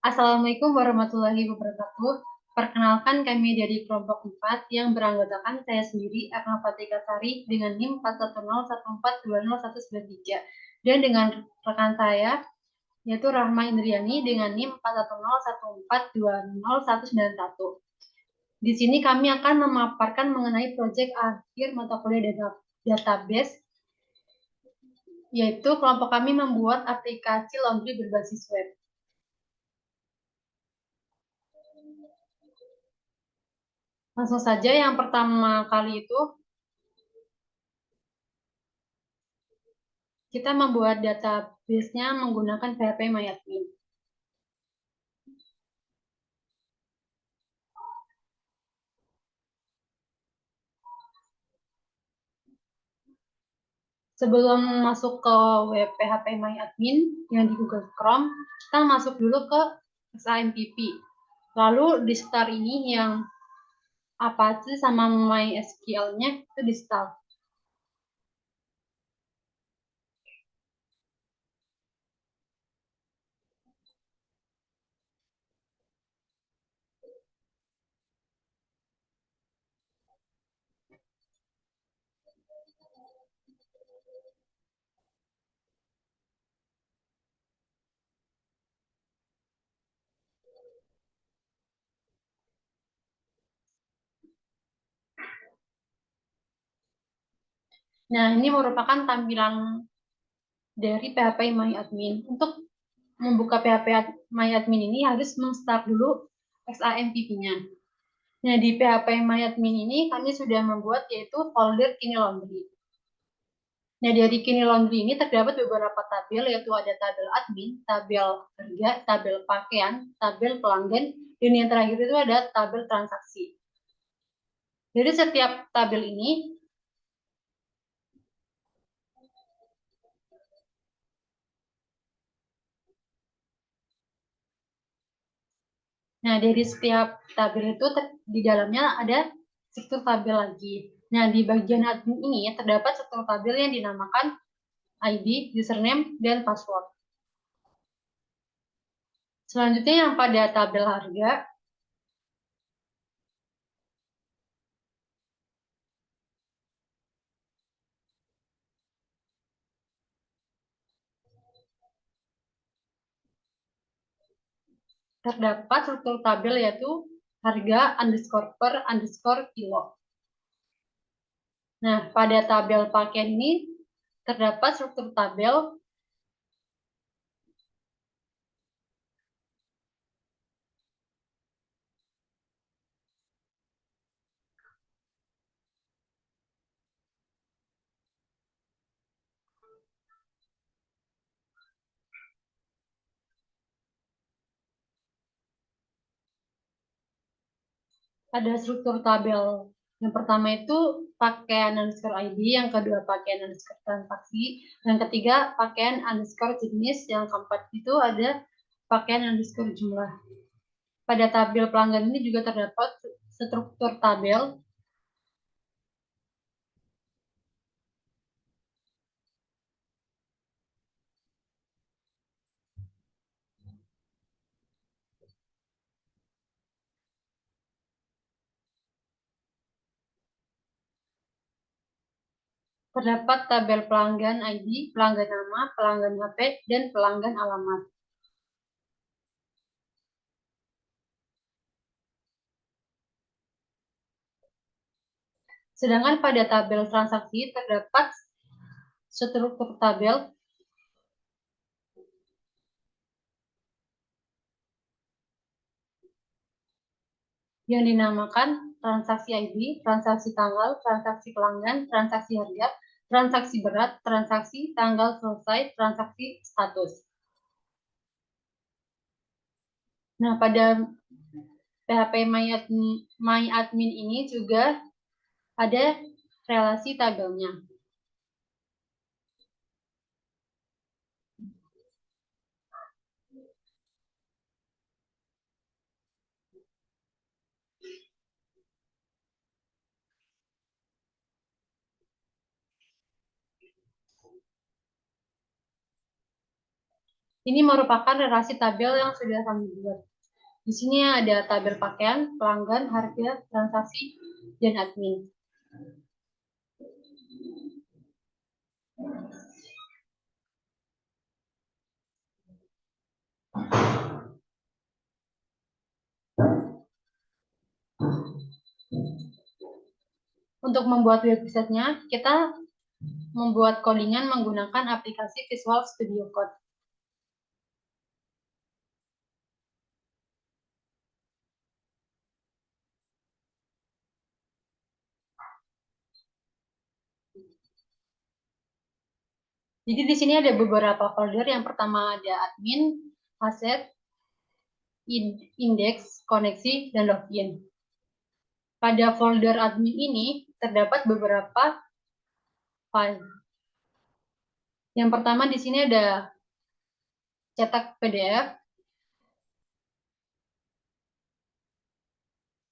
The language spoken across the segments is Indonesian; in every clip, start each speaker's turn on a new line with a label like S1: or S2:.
S1: Assalamualaikum warahmatullahi wabarakatuh. Perkenalkan kami dari kelompok 4 yang beranggotakan saya sendiri, Erna Fatika Sari, dengan NIM 41014201193 dan dengan rekan saya, yaitu Rahma Indriani dengan NIM 41014201191. Di sini kami akan memaparkan mengenai proyek akhir mata kuliah database, yaitu kelompok kami membuat aplikasi laundry berbasis web. Langsung saja, yang pertama kali itu kita membuat database-nya menggunakan PHP MyAdmin. Sebelum masuk ke web PHP MyAdmin yang di Google Chrome, kita masuk dulu ke XAMPP. Lalu di start ini yang Apache sama MySQL-nya itu di start. Nah, ini merupakan tampilan dari PHP MyAdmin. Untuk membuka PHP MyAdmin ini harus men-start dulu XAMPP-nya. Nah, di PHP MyAdmin ini kami sudah membuat yaitu folder Kini Laundry. Nah, dari Kini Laundry ini terdapat beberapa tabel, yaitu ada tabel admin, tabel harga, tabel pakaian, tabel pelanggan, dan yang terakhir itu ada tabel transaksi. Dari setiap tabel ini, nah dari setiap tabel itu di dalamnya ada struktur tabel lagi. Nah, di bagian admin ini terdapat struktur tabel yang dinamakan ID, username, dan password. Selanjutnya yang pada tabel harga, terdapat struktur tabel yaitu harga underscore per underscore kilo. Nah, pada tabel pakaian ini terdapat struktur tabel ada struktur tabel. Yang pertama itu pakaian underscore ID, yang kedua pakaian underscore transaksi, yang ketiga pakaian underscore jenis, yang keempat itu ada pakaian underscore jumlah. Pada tabel pelanggan ini juga terdapat struktur tabel terdapat tabel pelanggan ID, pelanggan nama, pelanggan HP, dan pelanggan alamat. Sedangkan pada tabel transaksi terdapat struktur tabel yang dinamakan transaksi ID, transaksi tanggal, transaksi pelanggan, transaksi harga, transaksi berat, transaksi tanggal selesai, transaksi status. Nah, pada PHP MyAdmin ini juga ada relasi tabelnya. Ini merupakan relasi tabel yang sudah kami buat. Di sini ada tabel pakaian, pelanggan, harga, transaksi, dan admin. Untuk membuat websitenya, kita membuat codingan menggunakan aplikasi Visual Studio Code. Jadi di sini ada beberapa folder. Yang pertama ada admin, aset, indeks, koneksi, dan login. Pada folder admin ini terdapat beberapa file. Yang pertama di sini ada cetak PDF,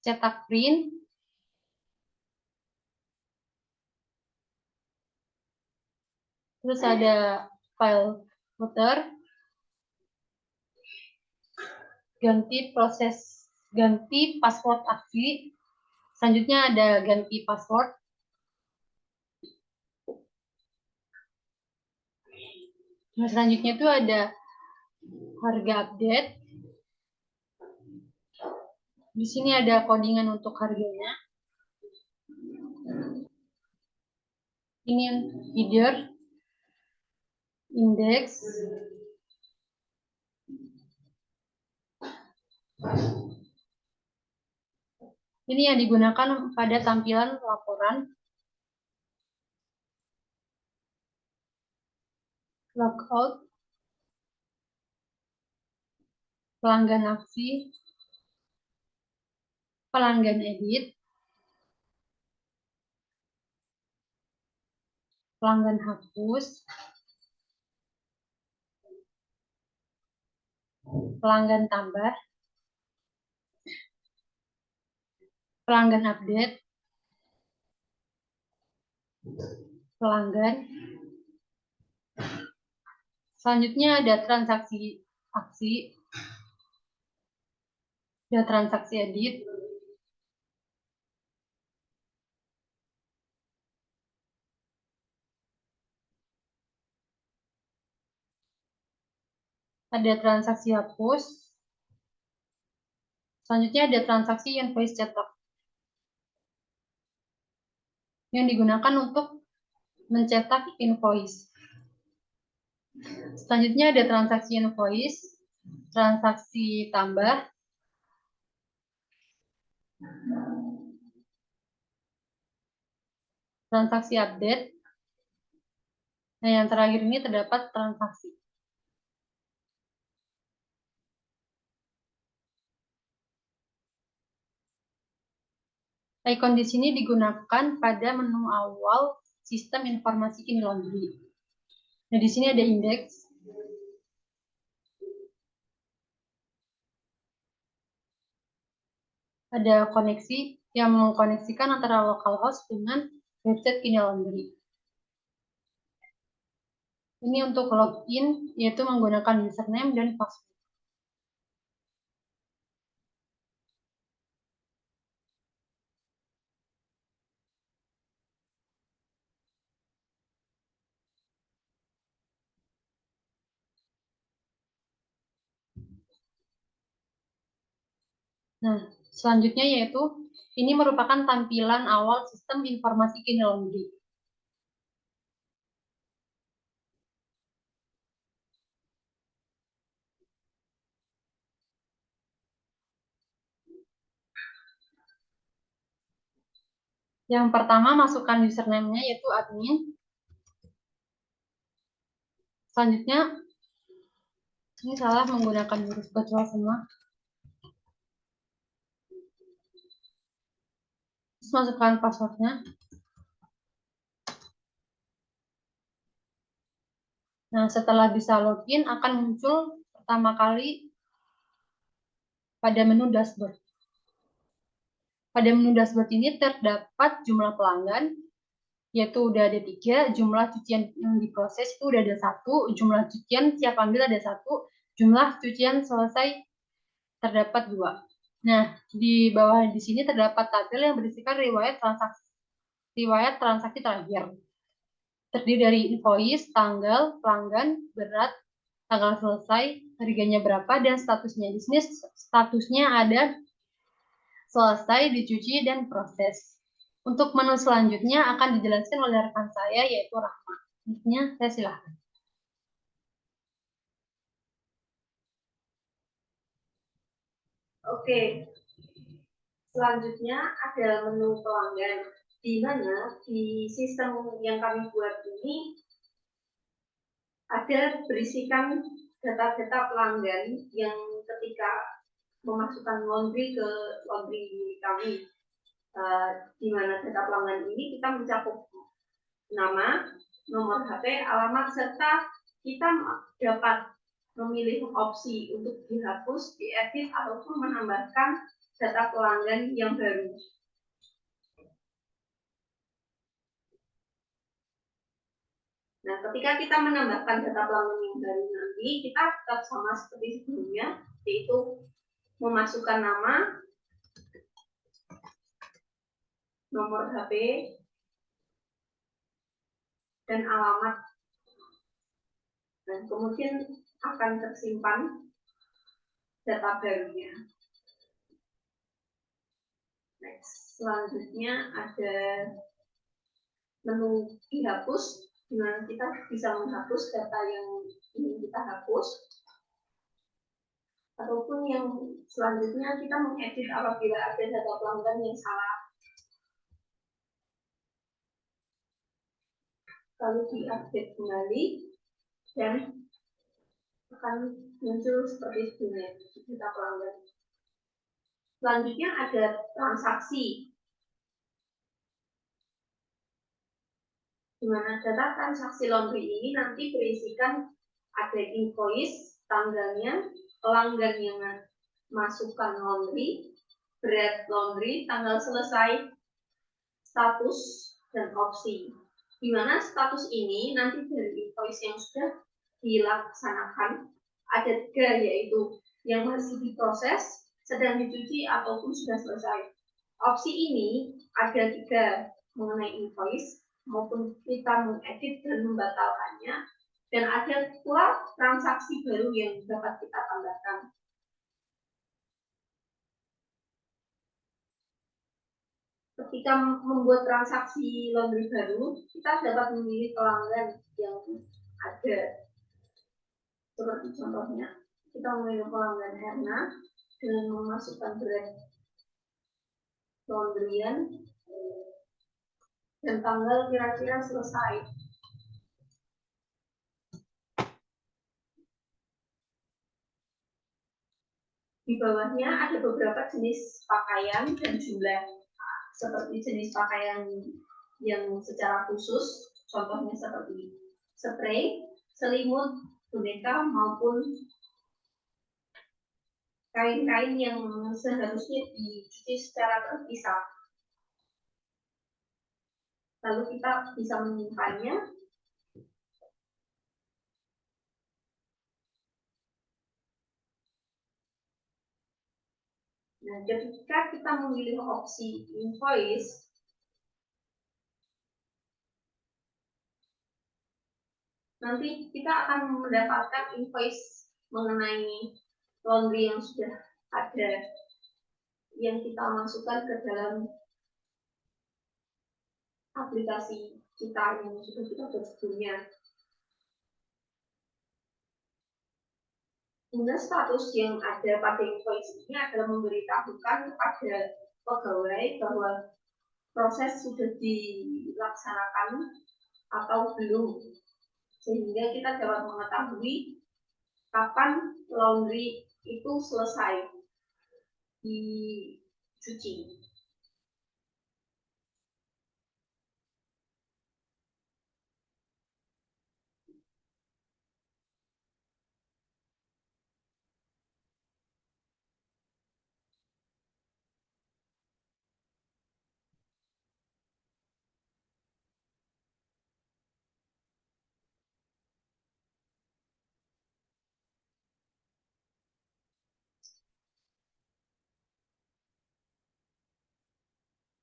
S1: cetak print, terus ada file footer, ganti password aksi, selanjutnya ada ganti password, nah selanjutnya itu ada harga update. Di sini ada codingan untuk harganya. Ini header, indeks, ini yang digunakan pada tampilan laporan, logout, pelanggan aksi, pelanggan edit, pelanggan hapus, pelanggan tambah, pelanggan update, pelanggan. Selanjutnya ada transaksi aksi, ada transaksi edit, ada transaksi hapus, selanjutnya ada transaksi invoice cetak yang digunakan untuk mencetak invoice. Selanjutnya ada transaksi invoice, transaksi tambah, transaksi update. Nah, yang terakhir ini terdapat transaksi. Icon di sini digunakan pada menu awal sistem informasi Kini Laundry. Nah, di sini ada indeks, ada koneksi yang mengkoneksikan antara localhost dengan website Kini Laundry. Ini untuk login, yaitu menggunakan username dan password. Nah, selanjutnya yaitu ini merupakan tampilan awal sistem informasi Kini Laundry. Yang pertama, masukkan username-nya yaitu admin. Selanjutnya, ini salah menggunakan huruf kecil semua. Terus masukkan passwordnya. Nah, setelah bisa login, akan muncul pertama kali pada menu dashboard. Pada menu dashboard ini terdapat jumlah pelanggan, yaitu udah ada 3, jumlah cucian yang diproses itu udah ada 1, jumlah cucian siap ambil ada 1, Jumlah cucian selesai terdapat 2. Nah, di bawah di sini terdapat tabel yang berisikan riwayat transaksi terakhir. Terdiri dari invoice, tanggal, pelanggan, berat, tanggal selesai, harganya berapa, dan statusnya. Di sini statusnya ada selesai, dicuci, dan proses. Untuk menu selanjutnya akan dijelaskan oleh rekan saya, yaitu Rahma. Intinya, saya silahkan.
S2: Oke, selanjutnya ada menu pelanggan, di mana di sistem yang kami buat ini ada berisikan data-data pelanggan yang ketika memasukkan laundry ke laundry kami, di mana data pelanggan ini kita mencakup nama, nomor HP, alamat, serta kita dapat memilih opsi untuk dihapus, diedit, ataupun menambahkan data pelanggan yang baru. Nah, ketika kita menambahkan data pelanggan yang baru nanti, kita tetap sama seperti sebelumnya, yaitu memasukkan nama, nomor HP, dan alamat. Dan kemudian akan tersimpan data barunya. Next, selanjutnya ada menu dihapus, di mana kita bisa menghapus data yang ingin kita hapus, ataupun yang selanjutnya kita mengedit apabila ada data pelanggan yang salah. Lalu diupdate kembali dan akan muncul seperti sebelumnya data pelanggan. Selanjutnya ada transaksi, di mana data transaksi laundry ini nanti berisikan ada invoice, tanggalnya, pelanggan yang masukkan laundry, berat laundry, tanggal selesai, status, dan opsi. Di mana status ini nanti dari invoice yang sudah dilaksanakan ada 3, yaitu yang masih diproses, sedang dicuci, ataupun sudah selesai. Opsi ini ada 3 mengenai invoice, maupun kita mengedit dan membatalkannya, dan ada pula transaksi baru yang dapat kita tambahkan. Ketika membuat transaksi laundry baru, kita dapat memilih pelanggan yang ada. Seperti contohnya, kita memilih pelanggan Herna dengan memasukkan berat laundryan dan tanggal kira-kira selesai. Di bawahnya ada beberapa jenis pakaian dan jumlah, seperti jenis pakaian yang secara khusus, contohnya seperti spray, selimut, boneka, maupun kain-kain yang seharusnya dicuci secara terpisah. Lalu kita bisa menyimpannya. Nah, ketika kita memilih opsi invoice, nanti kita akan mendapatkan invoice mengenai laundry yang sudah ada, yang kita masukkan ke dalam aplikasi kita yang sudah kita buat sebelumnya. Kemudian status yang ada pada invoice ini adalah memberitahukan kepada pegawai bahwa proses sudah dilaksanakan atau belum, sehingga kita dapat mengetahui kapan laundry itu selesai dicuci.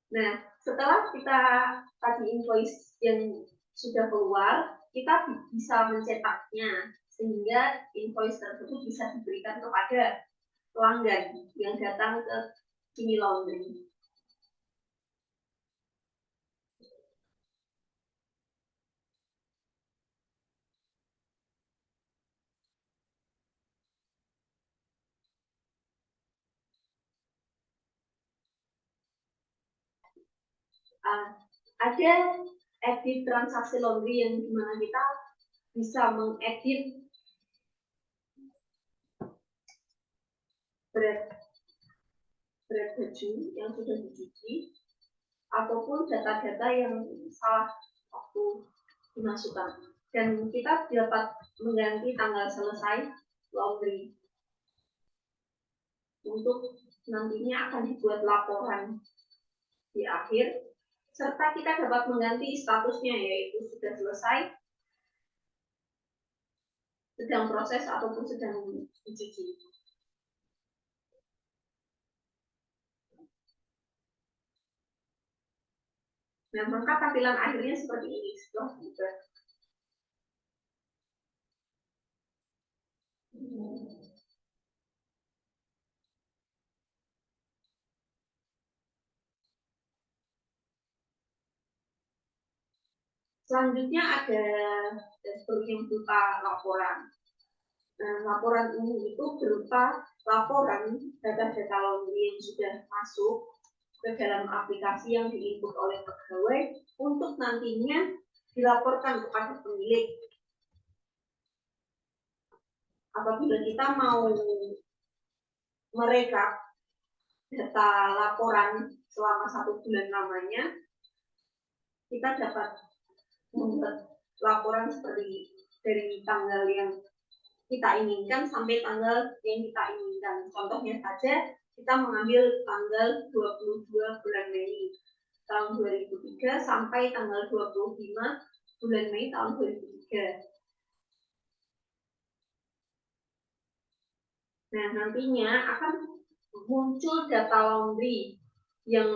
S2: Nah, setelah kita tadi invoice yang sudah keluar, kita bisa mencetaknya sehingga invoice tersebut bisa diberikan kepada pelanggan yang datang ke Kini Laundry. Ada edit transaksi laundry yang dimana kita bisa mengedit berat baju yang sudah dicuci ataupun data-data yang salah waktu dimasukkan, dan kita dapat mengganti tanggal selesai laundry untuk nantinya akan dibuat laporan di akhir, serta kita dapat mengganti statusnya yaitu sudah selesai, sedang proses ataupun sedang dicuci. Nah, maka tampilan akhirnya seperti ini setelah dibuat. Selanjutnya ada dashboard yang berupa laporan. Nah, laporan ini itu berupa laporan data-data laundry yang sudah masuk ke dalam aplikasi yang diinput oleh pegawai untuk nantinya dilaporkan kepada pemilik. Apabila kita mau merekap data laporan selama 1 bulan lamanya, kita dapat membuat laporan seperti dari tanggal yang kita inginkan sampai tanggal yang kita inginkan. Contohnya saja, kita mengambil tanggal 22 bulan Mei tahun 2003 sampai tanggal 25 bulan Mei tahun 2003. Nah, nantinya akan muncul data laundry yang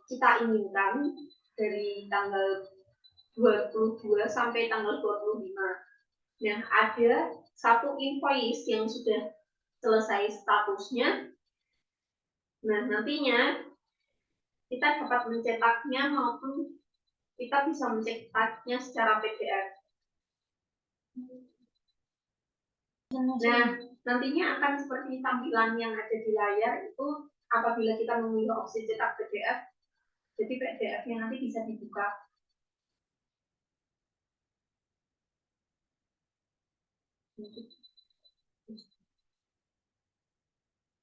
S2: kita inginkan dari tanggal 22 sampai tanggal 25. Nah, ada satu invoice yang sudah selesai statusnya. Nah, nantinya kita dapat mencetaknya maupun kita bisa mencetaknya secara PDF. Nah, nantinya akan seperti tampilan yang ada di layar itu apabila kita memilih opsi cetak PDF, jadi PDF-nya nanti bisa dibuka.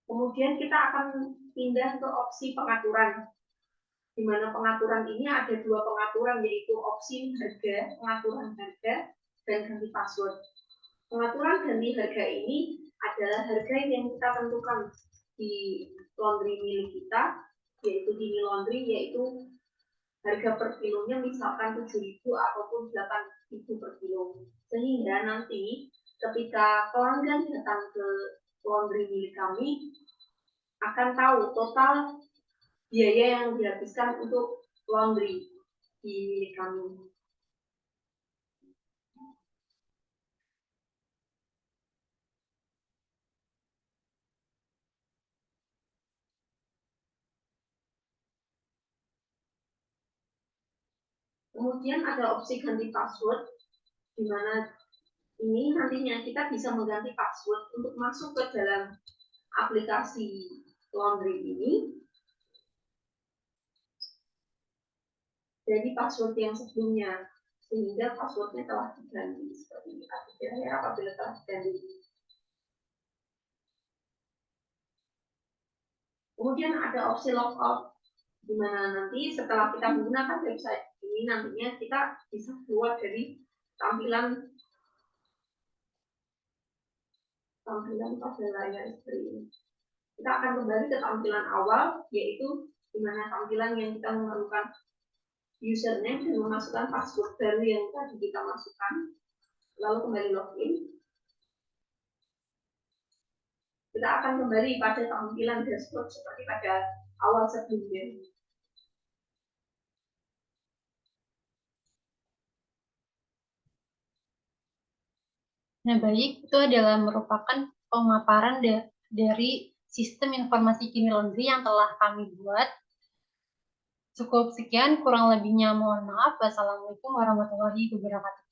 S2: Kemudian kita akan pindah ke opsi pengaturan, di mana pengaturan ini ada 2 pengaturan, yaitu opsi harga, pengaturan harga, dan ganti password. Pengaturan ganti harga ini adalah harga yang kita tentukan di laundry milik kita, yaitu di laundry, yaitu harga per kilonya misalkan 7.000 ataupun 8.000 per kilo. Sehingga nanti ketika pelanggan datang ke laundry milik kami akan tahu total biaya yang dihabiskan untuk laundry di milik kami. Kemudian ada opsi ganti password, di mana ini nantinya kita bisa mengganti password untuk masuk ke dalam aplikasi laundry ini dari password yang sebelumnya, sehingga passwordnya telah diganti seperti ini. Akhirnya apabila telah diganti. Kemudian ada opsi logout, di mana nanti setelah kita menggunakan website ini nantinya kita bisa keluar dari tampilan pada layar seperti ini. Kita akan kembali ke tampilan awal, yaitu di mana tampilan yang kita memerlukan username dan memasukkan password baru yang tadi kita masukkan, lalu kembali login. Kita akan kembali pada tampilan dashboard seperti pada awal sebelumnya.
S1: Nah, baik, itu adalah merupakan pemaparan dari sistem informasi Kini Laundry yang telah kami buat. Cukup sekian, kurang lebihnya mohon maaf. Wassalamualaikum warahmatullahi wabarakatuh.